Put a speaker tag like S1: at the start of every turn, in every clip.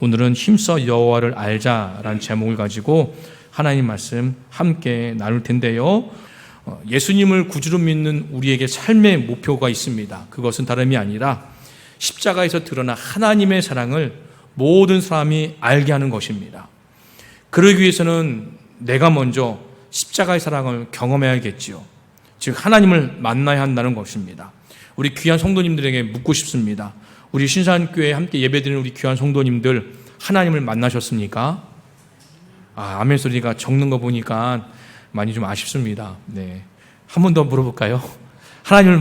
S1: 오늘은 힘써 여호와를 알자라는 제목을 가지고 하나님 말씀 함께 나눌 텐데요. 예수님을 구주로 믿는 우리에게 삶의 목표가 있습니다. 그것은 다름이 아니라 십자가에서 드러난 하나님의 사랑을 모든 사람이 알게 하는 것입니다. 그러기 위해서는 내가 먼저 십자가의 사랑을 경험해야겠지요. 즉 하나님을 만나야 한다는 것입니다. 우리 귀한 성도님들에게 묻고 싶습니다. 우리 신산교회에 함께 예배드리는 우리 귀한 성도님들, 하나님을 만나셨습니까? 아멘 소리가 적는 거 보니까 많이 좀 아쉽습니다. 네, 한 번 더 물어볼까요? 하나님을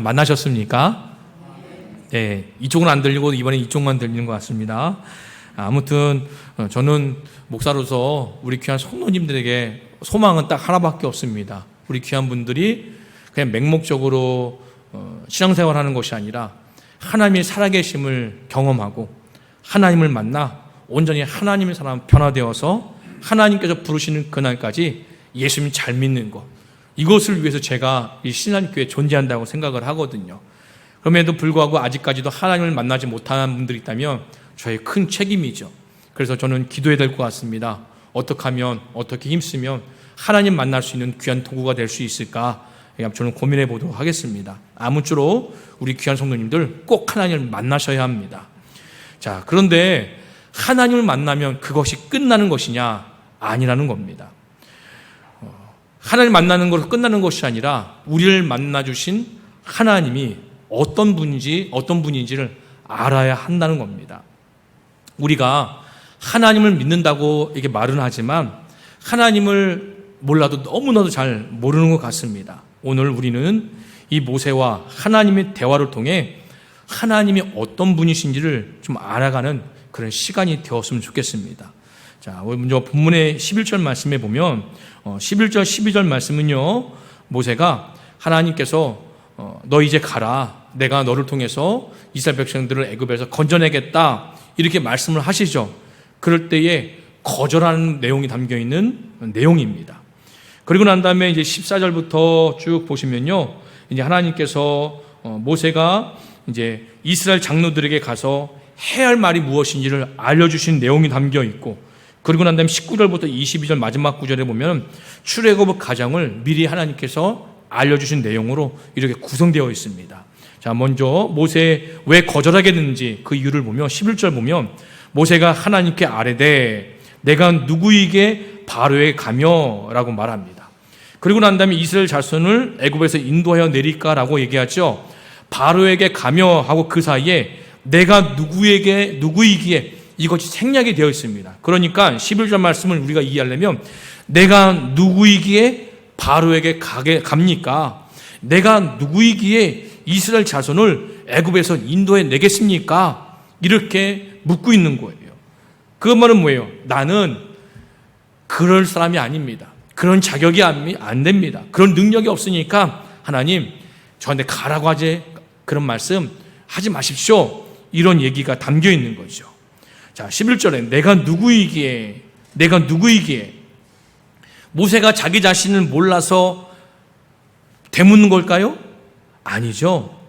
S1: 만나셨습니까? 네, 이쪽은 안 들리고 이번에 이쪽만 들리는 것 같습니다. 아무튼 저는 목사로서 우리 귀한 성도님들에게 소망은 딱 하나밖에 없습니다. 우리 귀한 분들이 그냥 맹목적으로 신앙생활하는 것이 아니라 하나님의 살아계심을 경험하고 하나님을 만나 온전히 하나님의 사람 변화되어서 하나님께서 부르시는 그날까지 예수님 잘 믿는 것, 이것을 위해서 제가 이 신한교회에 존재한다고 생각을 하거든요. 그럼에도 불구하고 아직까지도 하나님을 만나지 못한 분들이 있다면 저의 큰 책임이죠. 그래서 저는 기도해야 될 것 같습니다. 어떻게 하면, 어떻게 힘쓰면 하나님 만날 수 있는 귀한 도구가 될 수 있을까? 저는 고민해 보도록 하겠습니다. 아무쪼록 우리 귀한 성도님들 꼭 하나님을 만나셔야 합니다. 자, 그런데 하나님을 만나면 그것이 끝나는 것이냐? 아니라는 겁니다. 하나님을 만나는 것으로 끝나는 것이 아니라 우리를 만나주신 하나님이 어떤 분인지를 알아야 한다는 겁니다. 우리가 하나님을 믿는다고 이게 말은 하지만 하나님을 몰라도 너무나도 잘 모르는 것 같습니다. 오늘 우리는 이 모세와 하나님의 대화를 통해 하나님이 어떤 분이신지를 좀 알아가는 그런 시간이 되었으면 좋겠습니다. 자, 먼저 본문의 11절 말씀에 보면 11절, 12절 말씀은요, 모세가 하나님께서 너 이제 가라. 내가 너를 통해서 이스라엘 백성들을 애굽에서 건져내겠다. 이렇게 말씀을 하시죠. 그럴 때에 거절하는 내용이 담겨 있는 내용입니다. 그리고 난 다음에 이제 14절부터 쭉 보시면요, 이제 하나님께서 모세가 이제 이스라엘 장로들에게 가서 해야 할 말이 무엇인지를 알려주신 내용이 담겨 있고, 그리고 난 다음에 19절부터 22절 마지막 구절에 보면 출애굽의 과정을 미리 하나님께서 알려주신 내용으로 이렇게 구성되어 있습니다. 자, 먼저 모세 왜 거절하게 됐는지 그 이유를 보면 11절 보면 모세가 하나님께 아뢰되 내가 누구에게 바로에 가며 라고 말합니다. 그리고 난 다음에 이스라엘 자손을 애굽에서 인도하여 내릴까라고 얘기하죠. 바로에게 가며 하고 그 사이에 내가 누구이기에 이것이 생략이 되어 있습니다. 그러니까 11절 말씀을 우리가 이해하려면 내가 누구이기에 바로에게 갑니까? 내가 누구이기에 이스라엘 자손을 애굽에서 인도해 내겠습니까? 이렇게 묻고 있는 거예요. 그 말은 뭐예요? 나는 그럴 사람이 아닙니다. 그런 자격이 안 됩니다. 그런 능력이 없으니까 하나님 저한테 가라고 하지, 그런 말씀 하지 마십시오. 이런 얘기가 담겨 있는 거죠. 자, 11절에 내가 누구이기에 모세가 자기 자신을 몰라서 되묻는 걸까요? 아니죠.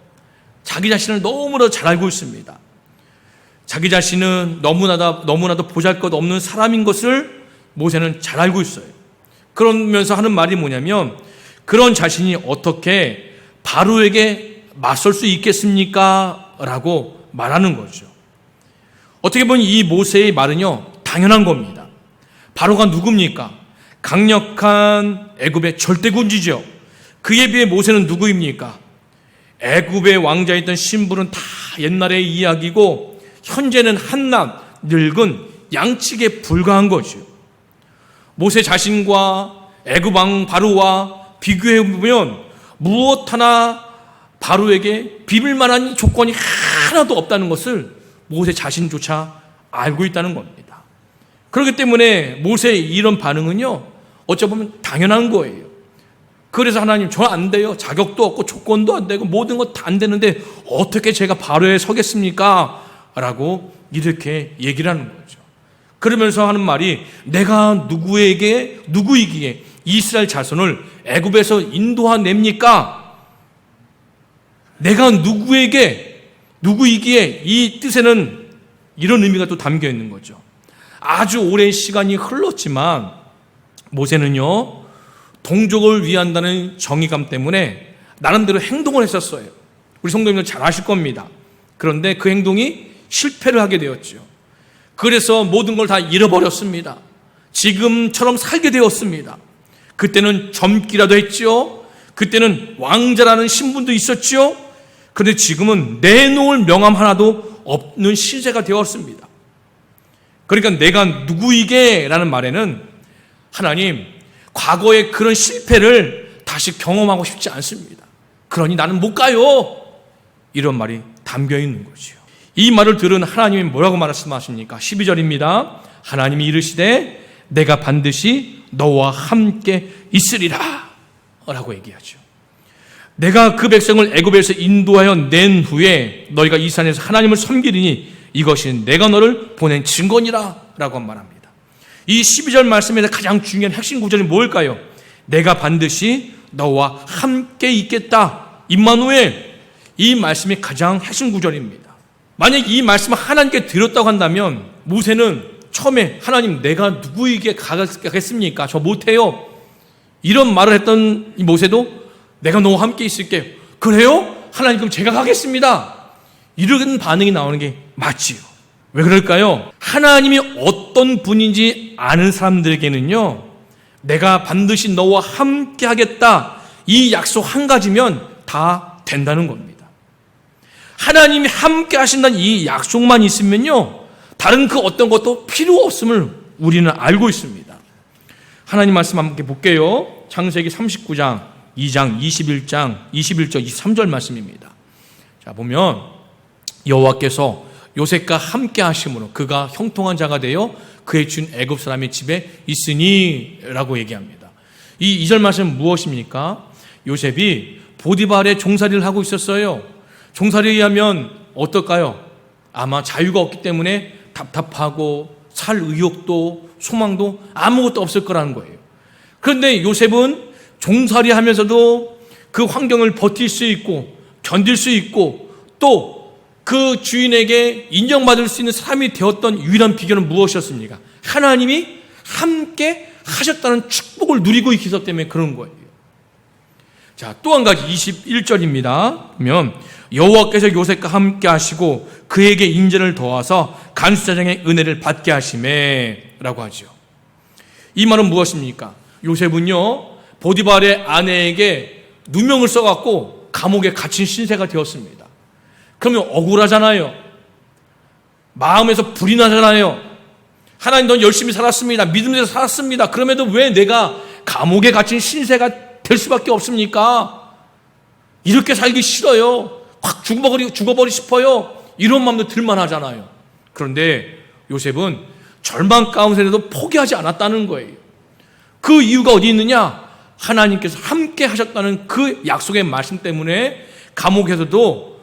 S1: 자기 자신을 너무나도 잘 알고 있습니다. 자기 자신은 너무나도 보잘것없는 사람인 것을 모세는 잘 알고 있어요. 그러면서 하는 말이 뭐냐면 그런 자신이 어떻게 바로에게 맞설 수 있겠습니까? 라고 말하는 거죠. 어떻게 보면 이 모세의 말은요, 당연한 겁니다. 바로가 누굽니까? 강력한 애굽의 절대군주죠. 그에 비해 모세는 누구입니까? 애굽의 왕자였던 신분은 다 옛날의 이야기고 현재는 한낱 늙은 양측에 불과한 거죠. 모세 자신과 애굽 왕 바로와 비교해보면 무엇 하나 바로에게 비빌 만한 조건이 하나도 없다는 것을 모세 자신조차 알고 있다는 겁니다. 그렇기 때문에 모세의 이런 반응은요, 어쩌면 당연한 거예요. 그래서 하나님 저 안 돼요. 자격도 없고 조건도 안 되고 모든 것 다 안 되는데 어떻게 제가 바로에 서겠습니까? 라고 이렇게 얘기를 하는 거죠. 그러면서 하는 말이 내가 누구이기에 이스라엘 자손을 애굽에서 인도해냅니까? 내가 누구이기에 이 뜻에는 이런 의미가 또 담겨 있는 거죠. 아주 오랜 시간이 흘렀지만 모세는요, 동족을 위한다는 정의감 때문에 나름대로 행동을 했었어요. 우리 성도님들 잘 아실 겁니다. 그런데 그 행동이 실패를 하게 되었죠. 그래서 모든 걸 다 잃어버렸습니다. 지금처럼 살게 되었습니다. 그때는 젊기라도 했죠. 그때는 왕자라는 신분도 있었죠. 그런데 지금은 내놓을 명함 하나도 없는 시대가 되었습니다. 그러니까 내가 누구이게 라는 말에는 하나님, 과거의 그런 실패를 다시 경험하고 싶지 않습니다. 그러니 나는 못 가요. 이런 말이 담겨 있는 거죠. 이 말을 들은 하나님이 뭐라고 말씀하십니까? 12절입니다. 하나님이 이르시되 내가 반드시 너와 함께 있으리라 라고 얘기하죠. 내가 그 백성을 애굽에서 인도하여 낸 후에 너희가 이 산에서 하나님을 섬기리니 이것이 내가 너를 보낸 증거니라 라고 말합니다. 이 12절 말씀에서 가장 중요한 핵심 구절이 뭘까요? 내가 반드시 너와 함께 있겠다. 임마누엘, 이 말씀이 가장 핵심 구절입니다. 만약 이 말씀을 하나님께 드렸다고 한다면 모세는 처음에 하나님, 내가 누구에게 가겠습니까? 저 못해요. 이런 말을 했던 이 모세도 내가 너와 함께 있을게요. 그래요? 하나님, 그럼 제가 가겠습니다. 이런 반응이 나오는 게 맞지요. 왜 그럴까요? 하나님이 어떤 분인지 아는 사람들에게는요, 내가 반드시 너와 함께 하겠다, 이 약속 한 가지면 다 된다는 겁니다. 하나님이 함께 하신다는 이 약속만 있으면요, 다른 그 어떤 것도 필요 없음을 우리는 알고 있습니다. 하나님 말씀 함께 볼게요. 창세기 39장 2장 21절 23절 말씀입니다. 자, 보면 여호와께서 요셉과 함께 하심으로 그가 형통한 자가 되어 그의 준 애굽 사람의 집에 있으니 라고 얘기합니다. 이 2절 말씀은 무엇입니까? 요셉이 보디발의 종살이를 하고 있었어요. 종살이에 의하면 어떨까요? 아마 자유가 없기 때문에 답답하고 살 의욕도 소망도 아무것도 없을 거라는 거예요. 그런데 요셉은 종살이 하면서도 그 환경을 버틸 수 있고 견딜 수 있고 또 그 주인에게 인정받을 수 있는 사람이 되었던 유일한 비결은 무엇이었습니까? 하나님이 함께 하셨다는 축복을 누리고 있기 때문에 그런 거예요. 자, 또 한 가지 21절입니다. 보면 여호와께서 요셉과 함께 하시고 그에게 인전을 더하사 간수사장의 은혜를 받게 하시매 라고 하죠. 이 말은 무엇입니까? 요셉은요, 보디발의 아내에게 누명을 써갖고 감옥에 갇힌 신세가 되었습니다. 그러면 억울하잖아요. 마음에서 불이 나잖아요. 하나님, 넌 열심히 살았습니다. 믿음에서 살았습니다. 그럼에도 왜 내가 감옥에 갇힌 신세가 될 수밖에 없습니까? 이렇게 살기 싫어요. 확 죽어버리고 싶어요. 이런 마음도 들만하잖아요. 그런데 요셉은 절망 가운데도 포기하지 않았다는 거예요. 그 이유가 어디 있느냐? 하나님께서 함께 하셨다는 그 약속의 말씀 때문에 감옥에서도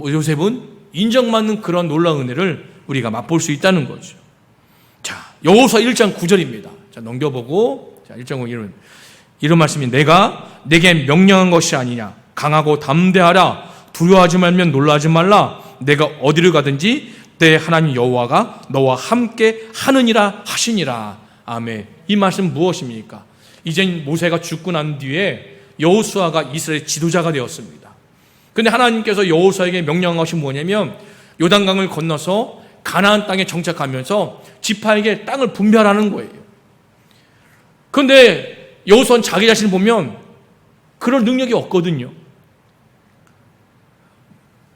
S1: 요셉은 인정받는 그런 놀라운 은혜를 우리가 맛볼 수 있다는 거죠. 자, 여호수아 1장 9절입니다. 자, 넘겨보고, 자, 1장 9절 이런 말씀이 내가 내게 명령한 것이 아니냐. 강하고 담대하라. 두려워하지 말면 놀라지 말라. 내가 어디를 가든지 내 하나님 여호와가 너와 함께 하느니라 하시니라. 아멘. 이 말씀 무엇입니까? 이젠 모세가 죽고 난 뒤에 여호수아가 이스라엘 지도자가 되었습니다. 그런데 하나님께서 여호수아에게 명령한 것이 뭐냐면 요단강을 건너서 가나안 땅에 정착하면서 지파에게 땅을 분배하라는 거예요. 그런데 여호수아는 자기 자신을 보면 그럴 능력이 없거든요.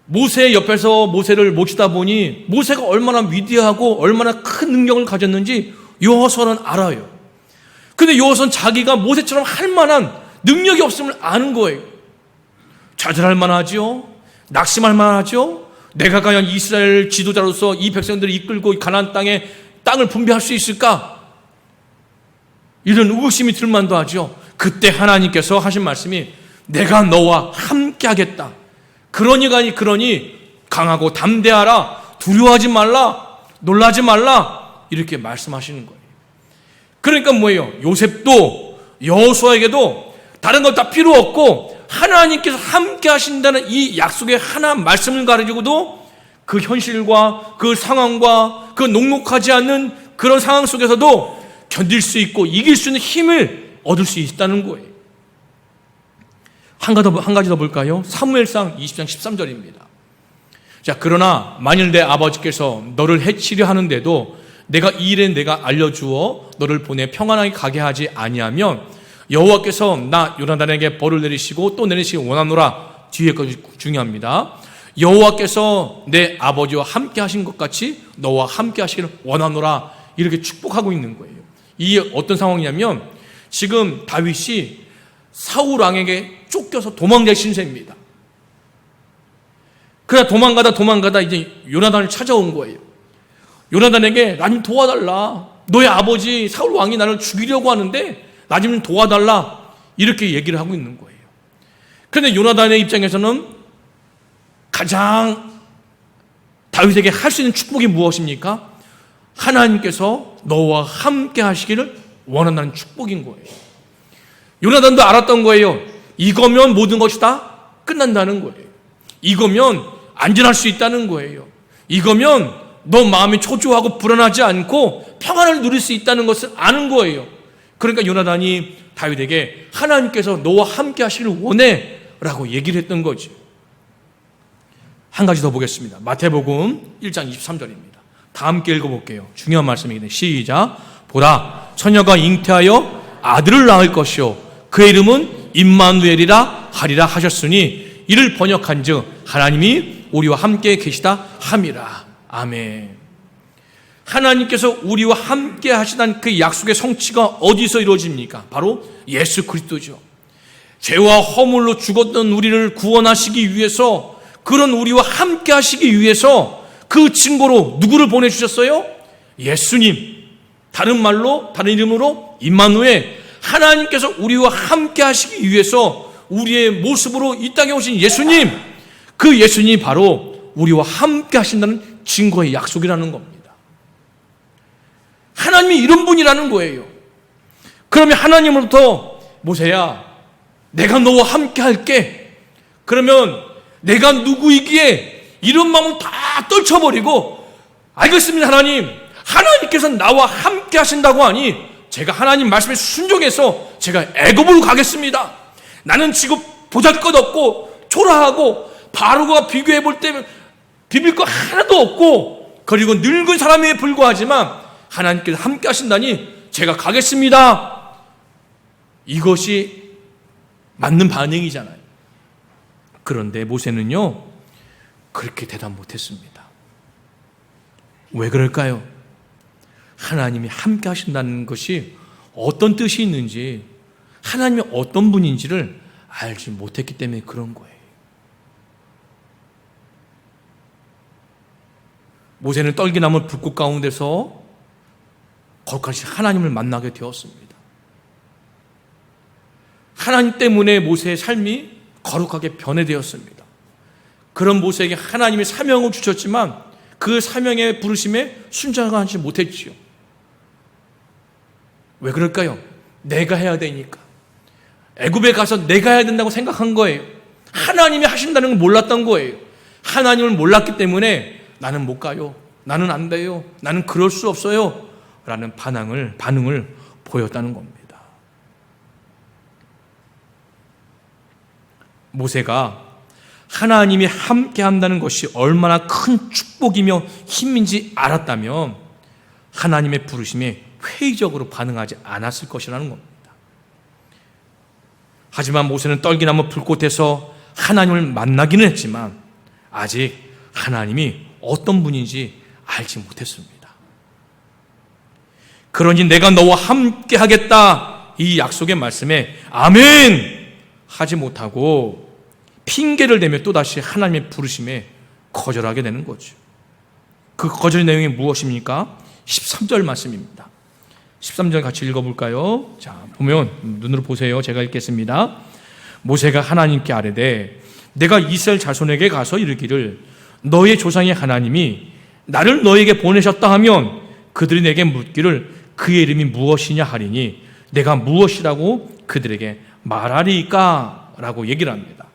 S1: 모세 옆에서 모세를 모시다 보니 모세가 얼마나 위대하고 얼마나 큰 능력을 가졌는지 여호수아는 알아요. 그런데 여호수아는 자기가 모세처럼 할 만한 능력이 없음을 아는 거예요. 좌절할 만하죠. 낙심할 만하죠. 내가 과연 이스라엘 지도자로서 이 백성들을 이끌고 가나안 땅에 땅을 분배할 수 있을까? 이런 의구심이 들만도 하죠. 그때 하나님께서 하신 말씀이 내가 너와 함께 하겠다. 그러니 강하고 담대하라. 두려워하지 말라. 놀라지 말라. 이렇게 말씀하시는 거예요. 그러니까 뭐예요? 요셉도 여호수아에게도 다른 것 다 필요 없고 하나님께서 함께 하신다는 이 약속의 하나 말씀을 가지고도 그 현실과 그 상황과 그 녹록하지 않는 그런 상황 속에서도 견딜 수 있고 이길 수 있는 힘을 얻을 수 있다는 거예요. 한 가지 더 볼까요? 사무엘상 20장 13절입니다. 자, 그러나 만일 내 아버지께서 너를 해치려 하는데도 내가 이 일에 내가 알려주어 너를 보내 평안하게 가게 하지 아니하면 여호와께서 나 요나단에게 벌을 내리시고 또 내리시기 원하노라. 뒤에 것이 중요합니다. 여호와께서 내 아버지와 함께 하신 것 같이 너와 함께 하시기를 원하노라. 이렇게 축복하고 있는 거예요. 이게 어떤 상황이냐면 지금 다윗이 사울 왕에게 쫓겨서 도망갈 신세입니다. 그러다 도망가다 이제 요나단을 찾아온 거예요. 요나단에게 나 좀 도와달라. 너의 아버지 사울 왕이 나를 죽이려고 하는데 나 좀 도와달라. 이렇게 얘기를 하고 있는 거예요. 그런데 요나단의 입장에서는 가장 다윗에게 할 수 있는 축복이 무엇입니까? 하나님께서 너와 함께 하시기를 원한다는 축복인 거예요. 요나단도 알았던 거예요. 이거면 모든 것이 다 끝난다는 거예요. 이거면 안전할 수 있다는 거예요. 이거면 너 마음이 초조하고 불안하지 않고 평안을 누릴 수 있다는 것을 아는 거예요. 그러니까 요나단이 다윗에게 하나님께서 너와 함께 하시기를 원해 라고 얘기를 했던 거죠. 한 가지 더 보겠습니다. 마태복음 1장 23절입니다. 다 함께 읽어볼게요. 중요한 말씀이긴 시작. 보라, 처녀가 잉태하여 아들을 낳을 것이요 그의 이름은 임마누엘이라 하리라 하셨으니 이를 번역한즉 하나님이 우리와 함께 계시다 함이라. 아멘. 하나님께서 우리와 함께 하시다는 그 약속의 성취가 어디서 이루어집니까? 바로 예수 그리스도죠. 죄와 허물로 죽었던 우리를 구원하시기 위해서, 그런 우리와 함께 하시기 위해서 그 증거로 누구를 보내주셨어요? 예수님. 다른 말로, 다른 이름으로 임마누엘, 하나님께서 우리와 함께 하시기 위해서 우리의 모습으로 이 땅에 오신 예수님, 그 예수님이 바로 우리와 함께 하신다는 증거의 약속이라는 겁니다. 하나님이 이런 분이라는 거예요. 그러면 하나님으로부터 모세야, 내가 너와 함께 할게. 그러면 내가 누구이기에 이런 마음을 다 떨쳐버리고, 알겠습니다 하나님, 하나님께서 나와 함께 하신다고 하니 제가 하나님 말씀에 순종해서 제가 애굽으로 가겠습니다. 나는 지금 보잘것없고 초라하고 바로가 비교해 볼 때 비빌 거 하나도 없고, 그리고 늙은 사람에 불과하지만 하나님께서 함께 하신다니 제가 가겠습니다. 이것이 맞는 반응이잖아요. 그런데 모세는요, 그렇게 대답 못했습니다. 왜 그럴까요? 하나님이 함께 하신다는 것이 어떤 뜻이 있는지, 하나님이 어떤 분인지를 알지 못했기 때문에 그런 거예요. 모세는 떨기나무 불꽃 가운데서 거룩하신 하나님을 만나게 되었습니다. 하나님 때문에 모세의 삶이 거룩하게 변해되었습니다. 그런 모세에게 하나님이 사명을 주셨지만 그 사명의 부르심에 순종하지 못했지요. 왜 그럴까요? 내가 해야 되니까. 애굽에 가서 내가 해야 된다고 생각한 거예요. 하나님이 하신다는 걸 몰랐던 거예요. 하나님을 몰랐기 때문에 나는 못 가요. 나는 안 돼요. 나는 그럴 수 없어요. 라는 반응을 보였다는 겁니다. 모세가 하나님이 함께 한다는 것이 얼마나 큰 축복이며 힘인지 알았다면 하나님의 부르심에 회의적으로 반응하지 않았을 것이라는 겁니다. 하지만 모세는 떨기나무 불꽃에서 하나님을 만나기는 했지만 아직 하나님이 어떤 분인지 알지 못했습니다. 그러니 내가 너와 함께 하겠다, 이 약속의 말씀에 아멘 하지 못하고 핑계를 대며 또다시 하나님의 부르심에 거절하게 되는 거죠. 그 거절 내용이 무엇입니까? 13절 말씀입니다. 13절 같이 읽어볼까요? 자, 보면 눈으로 보세요. 제가 읽겠습니다. 모세가 하나님께 아뢰되 내가 이스라엘 자손에게 가서 이르기를 너의 조상의 하나님이 나를 너에게 보내셨다 하면 그들이 내게 묻기를 그의 이름이 무엇이냐 하리니 내가 무엇이라고 그들에게 말하리까? 라고 얘기를 합니다.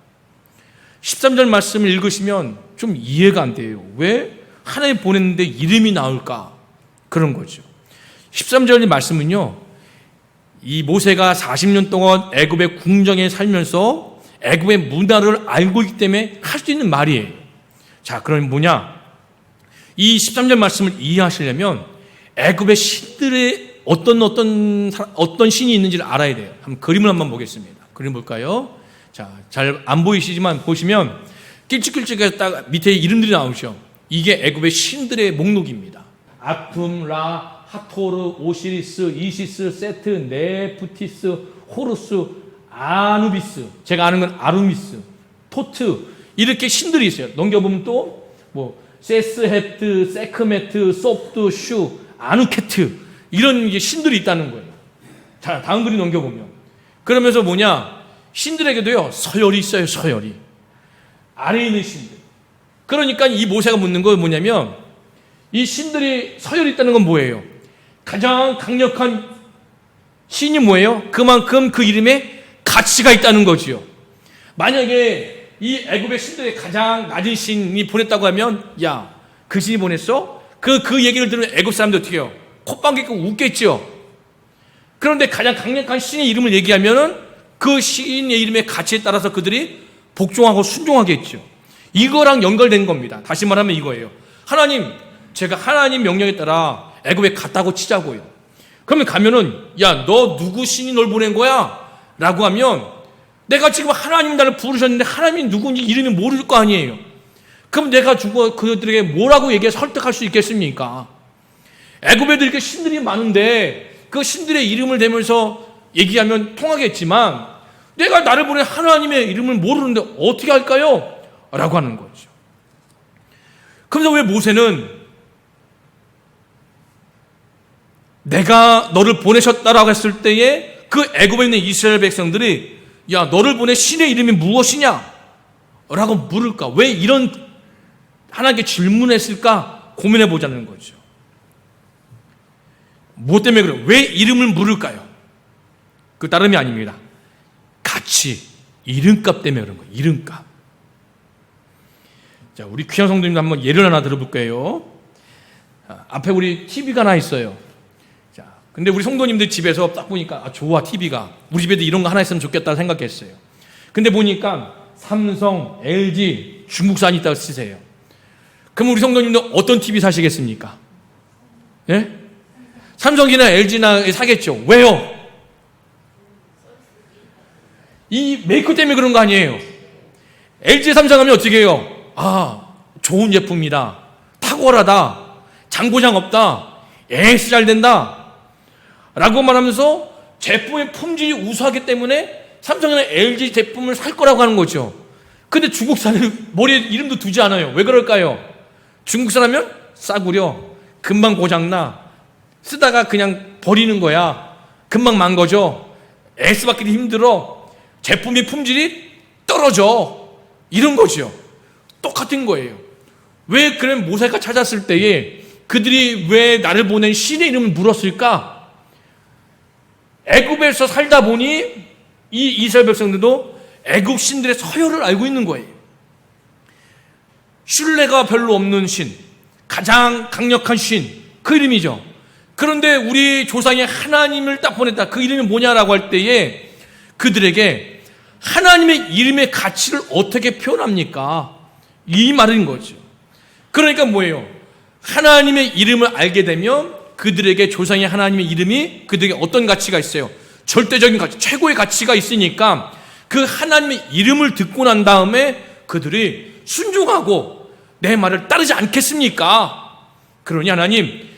S1: 13절 말씀을 읽으시면 좀 이해가 안 돼요. 왜 하나님 보냈는데 이름이 나올까? 그런 거죠. 13절 말씀은요, 이 모세가 40년 동안 애굽의 궁정에 살면서 애굽의 문화를 알고 있기 때문에 할 수 있는 말이에요. 자, 그럼 뭐냐? 이 13절 말씀을 이해하시려면 애굽의 신들의 어떤 신이 있는지를 알아야 돼요. 한번 그림을 한번 보겠습니다. 그림 볼까요? 자, 잘 안 보이시지만 보시면 길쭉길쭉해서 딱 밑에 이름들이 나오죠. 이게 애굽의 신들의 목록입니다. 아툼, 라, 하토르, 오시리스, 이시스, 세트, 네프티스, 호루스, 아누비스, 제가 아는 건 아루미스, 토트, 이렇게 신들이 있어요. 넘겨보면 또 뭐 세스헤트, 세크메트, 소프트, 슈, 아누케트, 이런 이제 신들이 있다는 거예요. 자, 다음 그림 넘겨보면 그러면서 뭐냐, 신들에게도요 서열이 있어요. 서열이 아래에 있는 신들. 그러니까 이 모세가 묻는 건 뭐냐면, 이 신들이 서열이 있다는 건 뭐예요? 가장 강력한 신이 뭐예요? 그만큼 그 이름에 가치가 있다는 거지요. 만약에 이 애굽의 신들의 가장 낮은 신이 보냈다고 하면, 야, 그 신이 보냈어? 그 얘기를 들으면 애굽 사람들 어떻게 해요? 콧방귀 뀌고 웃겠죠. 그런데 가장 강력한 신의 이름을 얘기하면은 그 신의 이름의 가치에 따라서 그들이 복종하고 순종하겠죠. 이거랑 연결된 겁니다. 다시 말하면 이거예요. 하나님, 제가 하나님 명령에 따라 애굽에 갔다고 치자고요. 그러면 가면은, 야, 너 누구 신이 널 보낸 거야? 라고 하면, 내가 지금 하나님 나를 부르셨는데 하나님이 누군지 이름이 모를 거 아니에요. 그럼 내가 그들에게 뭐라고 얘기해 설득할 수 있겠습니까? 애굽에도 이렇게 신들이 많은데 그 신들의 이름을 대면서 얘기하면 통하겠지만, 내가 나를 보낸 하나님의 이름을 모르는데 어떻게 할까요? 라고 하는 거죠. 그래서 왜 모세는 내가 너를 보내셨다라고 했을 때에 그 애굽에 있는 이스라엘 백성들이, 야, 너를 보낸 신의 이름이 무엇이냐? 라고 물을까? 왜 이런 하나님께 질문했을까? 고민해 보자는 거죠. 뭐 때문에 그래요? 왜 이름을 물을까요? 그 다름이 아닙니다. 가치, 이름값 때문에 그런 거예요. 이름값. 자, 우리 귀한 성도님들 한번 예를 하나 들어볼 거예요. 앞에 우리 TV가 하나 있어요. 자, 근데 우리 성도님들 집에서 딱 보니까, 아, 좋아, TV가. 우리 집에도 이런 거 하나 있으면 좋겠다 생각했어요. 근데 보니까 삼성, LG, 중국산이 있다고 쓰세요. 그럼 우리 성도님들 어떤 TV 사시겠습니까? 예? 삼성이나 LG나 사겠죠. 왜요? 이 메이커 때문에 그런 거 아니에요. LG 삼성하면 어떻게 해요? 아, 좋은 제품이다, 탁월하다, 장고장 없다, AS 잘 된다 라고 말하면서 제품의 품질이 우수하기 때문에 삼성이나 LG 제품을 살 거라고 하는 거죠. 근데 중국산은 머리에 이름도 두지 않아요. 왜 그럴까요? 중국산 하면 싸구려, 금방 고장나, 쓰다가 그냥 버리는 거야, 금방 망가져, AS 받기도 힘들어, 제품의 품질이 떨어져, 이런 거죠. 똑같은 거예요. 왜 그런 모세가 찾았을 때에 그들이 왜 나를 보낸 신의 이름을 물었을까? 애굽에서 살다 보니 이 이스라엘 백성들도 애굽 신들의 서열을 알고 있는 거예요. 신뢰가 별로 없는 신, 가장 강력한 신, 그 이름이죠. 그런데 우리 조상이 하나님을 딱 보냈다. 그 이름이 뭐냐라고 할 때에 그들에게 하나님의 이름의 가치를 어떻게 표현합니까? 이 말인 거죠. 그러니까 뭐예요? 하나님의 이름을 알게 되면 그들에게 조상의 하나님의 이름이 그들에게 어떤 가치가 있어요? 절대적인 가치, 최고의 가치가 있으니까 그 하나님의 이름을 듣고 난 다음에 그들이 순종하고 내 말을 따르지 않겠습니까? 그러니 하나님,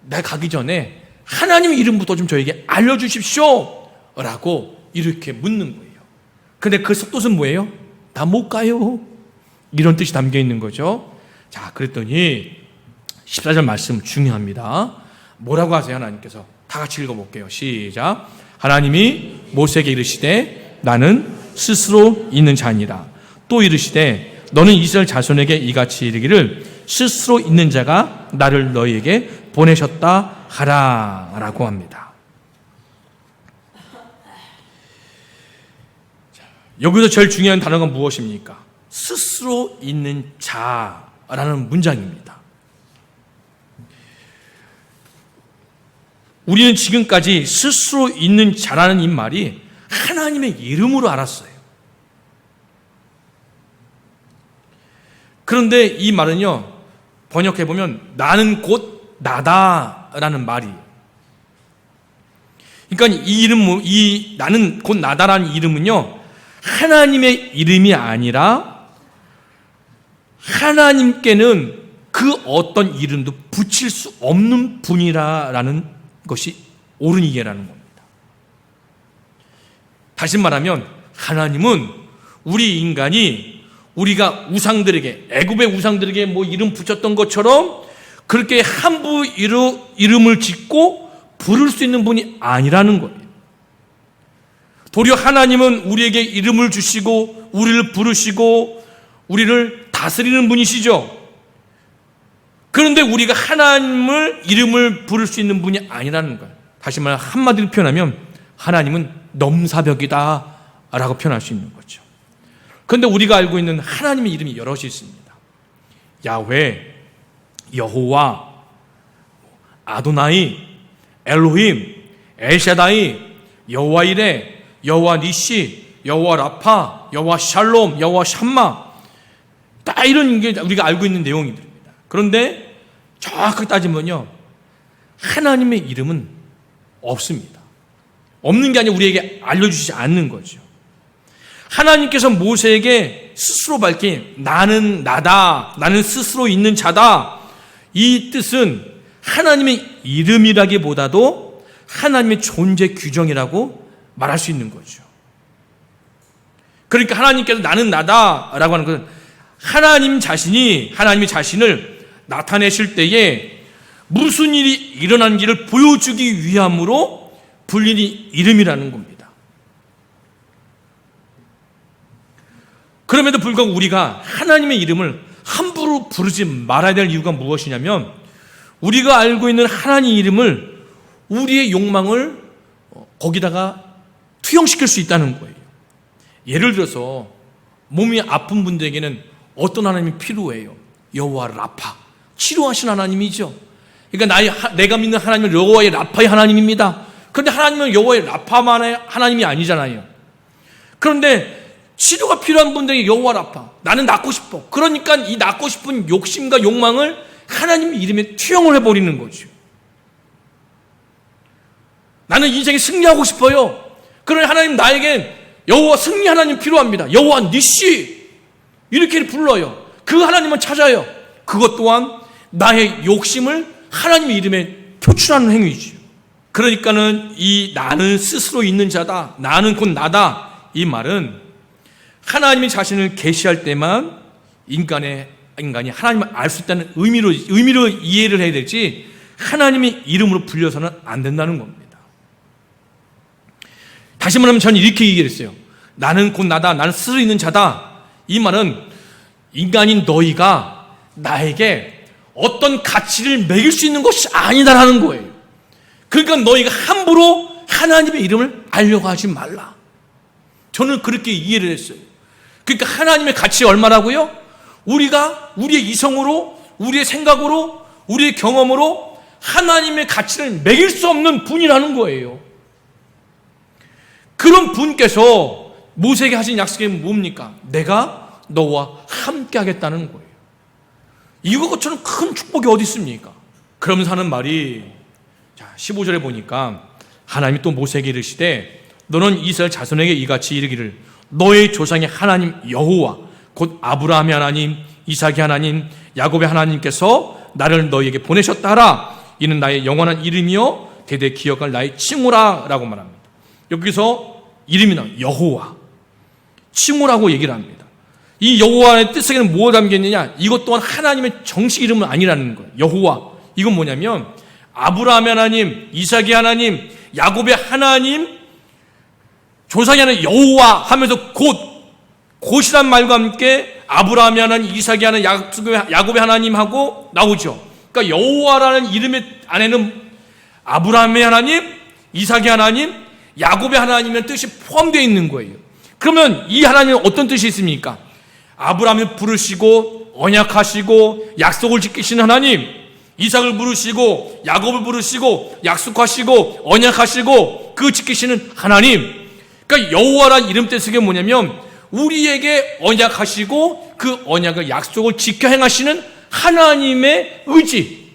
S1: 나 가기 전에 하나님의 이름부터 좀 저에게 알려주십시오 라고 이렇게 묻는 거예요. 근데 그 뜻은 뭐예요? 나 못 가요, 이런 뜻이 담겨 있는 거죠. 자, 그랬더니 14절 말씀 중요합니다. 뭐라고 하세요? 하나님께서 다 같이 읽어볼게요. 시작. 하나님이 모세에게 이르시되 나는 스스로 있는 자니라. 또 이르시되 너는 이스라엘 자손에게 이같이 이르기를 스스로 있는 자가 나를 너희에게 보내셨다 하라 라고 합니다. 자, 여기서 제일 중요한 단어가 무엇입니까? 스스로 있는 자라는 문장입니다. 우리는 지금까지 스스로 있는 자라는 이 말이 하나님의 이름으로 알았어요. 그런데 이 말은요, 번역해보면 나는 곧 나다라는 말이에요. 그러니까 이 나는 곧 나다라는 이름은요, 하나님의 이름이 아니라 하나님께는 그 어떤 이름도 붙일 수 없는 분이라는 것이 옳은 이해라는 겁니다. 다시 말하면 하나님은 우리 인간이 우리가 우상들에게, 애굽의 우상들에게 뭐 이름 붙였던 것처럼 그렇게 함부 이름을 짓고 부를 수 있는 분이 아니라는 거예요. 도리어 하나님은 우리에게 이름을 주시고 우리를 부르시고 우리를 다스리는 분이시죠. 그런데 우리가 하나님을 이름을 부를 수 있는 분이 아니라는 거예요. 다시 말해 한마디로 표현하면 하나님은 넘사벽이다 라고 표현할 수 있는 거죠. 그런데 우리가 알고 있는 하나님의 이름이 여럿이 있습니다. 야훼, 여호와, 아도나이, 엘로힘, 엘샤다이, 여호와 이레, 여호와 니시, 여호와 라파, 여호와 샬롬, 여호와 샴마, 다 이런 게 우리가 알고 있는 내용입니다. 그런데 정확하게 따지면요, 하나님의 이름은 없습니다. 없는 게 아니라 우리에게 알려주시지 않는 거죠. 하나님께서 모세에게 스스로 밝힌 나는 나다, 나는 스스로 있는 자다, 이 뜻은 하나님의 이름이라기보다도 하나님의 존재 규정이라고 말할 수 있는 거죠. 그러니까 하나님께서 나는 나다라고 하는 것은 하나님의 자신을 나타내실 때에 무슨 일이 일어난지를 보여주기 위함으로 불린 이름이라는 겁니다. 그럼에도 불구하고 우리가 하나님의 이름을 함부로 부르지 말아야 될 이유가 무엇이냐면, 우리가 알고 있는 하나님 이름을 우리의 욕망을 거기다가 투영시킬 수 있다는 거예요. 예를 들어서 몸이 아픈 분들에게는 어떤 하나님이 필요해요? 여호와 라파, 치료하신 하나님이죠. 그러니까 내가 믿는 하나님은 여호와의 라파의 하나님입니다. 그런데 하나님은 여호와의 라파만의 하나님이 아니잖아요. 그런데 치료가 필요한 분들에게 여호와 라파, 나는 낫고 싶어. 그러니까 이 낫고 싶은 욕심과 욕망을 하나님의 이름에 투영을 해버리는 거죠. 나는 인생에 승리하고 싶어요. 그러니 하나님 나에겐 여호와 승리 하나님 필요합니다. 여호와 니시 이렇게 불러요. 그 하나님만 찾아요. 그것 또한 나의 욕심을 하나님의 이름에 표출하는 행위죠. 그러니까는 이 나는 스스로 있는 자다, 나는 곧 나다, 이 말은 하나님이 자신을 계시할 때만 인간이 하나님을 알 수 있다는 의미로 이해를 해야 되지, 하나님의 이름으로 불려서는 안 된다는 겁니다. 다시 말하면 저는 이렇게 얘기했어요. 나는 곧 나다, 나는 스스로 있는 자다, 이 말은 인간인 너희가 나에게 어떤 가치를 매길 수 있는 것이 아니다라는 거예요. 그러니까 너희가 함부로 하나님의 이름을 알려고 하지 말라. 저는 그렇게 이해를 했어요. 그러니까 하나님의 가치 얼마라고요? 우리가 우리의 이성으로, 우리의 생각으로, 우리의 경험으로 하나님의 가치를 매길 수 없는 분이라는 거예요. 그런 분께서 모세에게 하신 약속이 뭡니까? 내가 너와 함께 하겠다는 거예요. 이것처럼 큰 축복이 어디 있습니까? 그러면서 하는 말이, 자, 15절에 보니까 하나님이 또 모세에게 이르시되 너는 이스라엘 자손에게 이같이 이르기를 너의 조상의 하나님 여호와 곧 아브라함의 하나님, 이삭의 하나님, 야곱의 하나님께서 나를 너희에게 보내셨다 하라. 이는 나의 영원한 이름이요 대대 기억할 나의 칭호라 라고 말합니다. 여기서 이름이나 여호와, 칭호라고 얘기를 합니다. 이 여호와의 뜻에는 뭐가 담겼느냐? 이것 또한 하나님의 정식 이름은 아니라는 거예요. 여호와, 이건 뭐냐면 아브라함의 하나님, 이삭의 하나님, 야곱의 하나님, 조상의 하나님 여호와 하면서 곧이란 말과 함께 아브라함의 하나님, 이삭의 하나님, 야곱의 하나님하고 나오죠. 그러니까 여호와라는 이름의 안에는 아브라함의 하나님, 이삭의 하나님, 야곱의 하나님의 뜻이 포함되어 있는 거예요. 그러면 이 하나님은 어떤 뜻이 있습니까? 아브라함을 부르시고 언약하시고 약속을 지키신 하나님, 이삭을 부르시고 야곱을 부르시고 약속하시고 언약하시고 그 지키시는 하나님. 그러니까 여호와란 이름 뜻이 뭐냐면 우리에게 언약하시고 그 언약을 약속을 지켜 행하시는 하나님의 의지,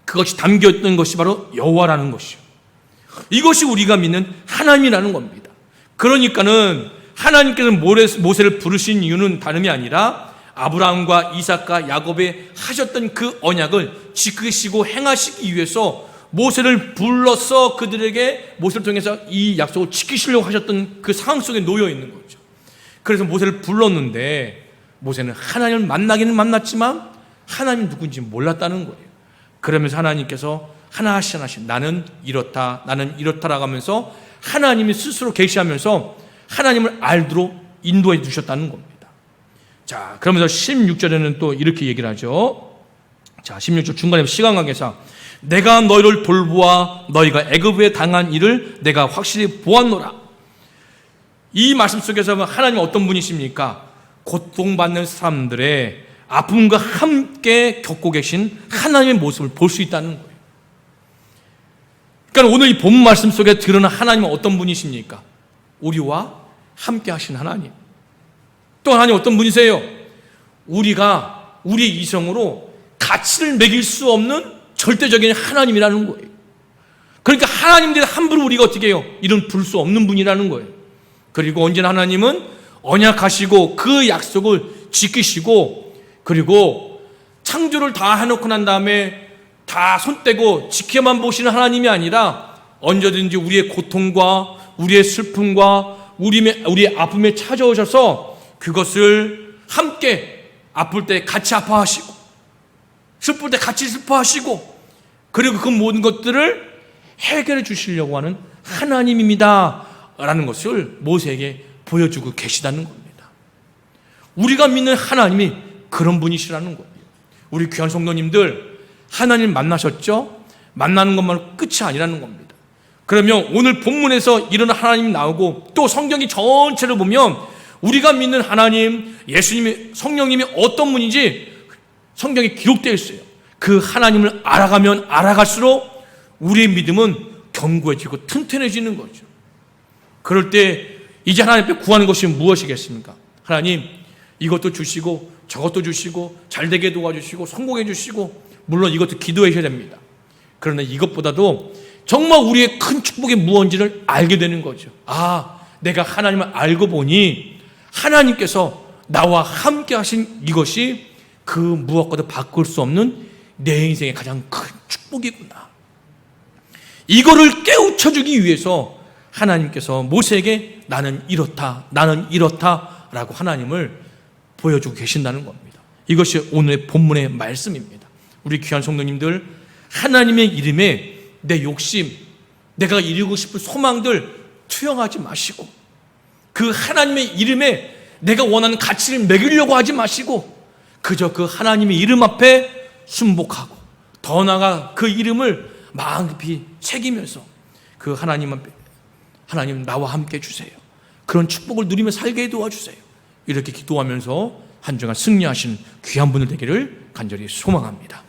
S1: 그것이 담겨있는 것이 바로 여호와라는 것이요. 이것이 우리가 믿는 하나님이라는 겁니다. 그러니까는 하나님께서 모세를 부르신 이유는 다름이 아니라 아브라함과 이삭과 야곱에 하셨던 그 언약을 지키시고 행하시기 위해서 모세를 불러서 그들에게 모세를 통해서 이 약속을 지키시려고 하셨던 그 상황 속에 놓여 있는 거죠. 그래서 모세를 불렀는데 모세는 하나님을 만나기는 만났지만 하나님이 누군지 몰랐다는 거예요. 그러면서 하나님께서 하나씩 나는 이렇다라고 하면서 하나님이 스스로 계시하면서 하나님을 알도록 인도해 주셨다는 겁니다. 자, 그러면서 16절에는 또 이렇게 얘기를 하죠. 자, 16절 중간에 시간관계상 내가 너희를 돌보아 너희가 애굽에 당한 일을 내가 확실히 보았노라. 이 말씀 속에서 하나님은 어떤 분이십니까? 고통받는 사람들의 아픔과 함께 겪고 계신 하나님의 모습을 볼 수 있다는 거예요. 그러니까 오늘 이 본 말씀 속에 드러난 하나님은 어떤 분이십니까? 우리와 함께 하신 하나님. 또 하나님 어떤 분이세요? 우리가 우리의 이성으로 가치를 매길 수 없는 절대적인 하나님이라는 거예요. 그러니까 하나님들이 함부로 우리가 어떻게 해요? 이런 부를 수 없는 분이라는 거예요. 그리고 언제나 하나님은 언약하시고 그 약속을 지키시고, 그리고 창조를 다 해놓고 난 다음에 다 손떼고 지켜만 보시는 하나님이 아니라 언제든지 우리의 고통과 우리의 슬픔과 우리의 아픔에 찾아오셔서 그것을 함께 아플 때 같이 아파하시고 슬플 때 같이 슬퍼하시고 그리고 그 모든 것들을 해결해 주시려고 하는 하나님입니다 라는 것을 모세에게 보여주고 계시다는 겁니다. 우리가 믿는 하나님이 그런 분이시라는 거예요. 우리 귀한 성도님들, 하나님 만나셨죠? 만나는 것만 끝이 아니라는 겁니다. 그러면 오늘 본문에서 이런 하나님이 나오고 또 성경이 전체를 보면 우리가 믿는 하나님, 예수님이, 성령님이 어떤 분인지 성경에 기록되어 있어요. 그 하나님을 알아가면 알아갈수록 우리의 믿음은 견고해지고 튼튼해지는 거죠. 그럴 때 이제 하나님 앞에 구하는 것이 무엇이겠습니까? 하나님, 이것도 주시고 저것도 주시고 잘되게 도와주시고 성공해 주시고, 물론 이것도 기도해 줘야 됩니다. 그러나 이것보다도 정말 우리의 큰 축복이 무엇인지를 알게 되는 거죠. 아, 내가 하나님을 알고 보니 하나님께서 나와 함께 하신 이것이 그 무엇과도 바꿀 수 없는 내 인생의 가장 큰 축복이구나. 이거를 깨우쳐주기 위해서 하나님께서 모세에게 나는 이렇다 라고 하나님을 보여주고 계신다는 겁니다. 이것이 오늘의 본문의 말씀입니다. 우리 귀한 성도님들, 하나님의 이름에 내 욕심, 내가 이루고 싶은 소망들 투영하지 마시고, 그 하나님의 이름에 내가 원하는 가치를 매기려고 하지 마시고, 그저 그 하나님의 이름 앞에 순복하고 더 나아가 그 이름을 마음 깊이 새기면서 그 하나님 앞에, 하나님 나와 함께 해주세요, 그런 축복을 누리며 살게 도와주세요, 이렇게 기도하면서 한 주간 승리하신 귀한 분들 되기를 간절히 소망합니다.